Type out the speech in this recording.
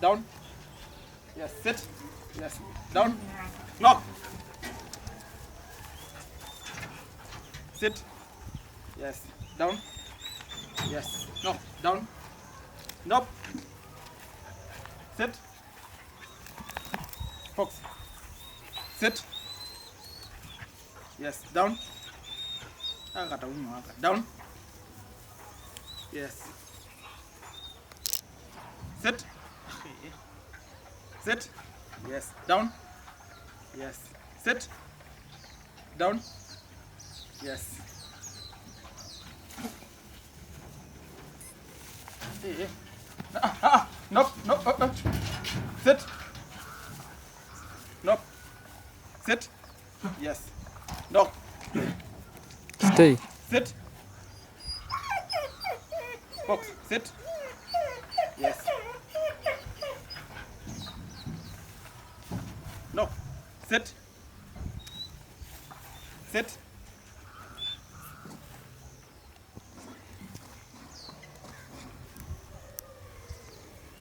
Down. Yes. Sit. Yes. Down. Knock. Sit. Yes. Down. Yes. No. Down. Nope. Sit. Fox. Sit. Yes. Down. Down. Yes. Sit. Sit. Yes. Down. Yes. Sit. Down. Yes. Nope. Nope. Sit. Nope. Sit. Yes. No. Stay. Sit. Fox. Sit. Yes. No. Sit. Sit.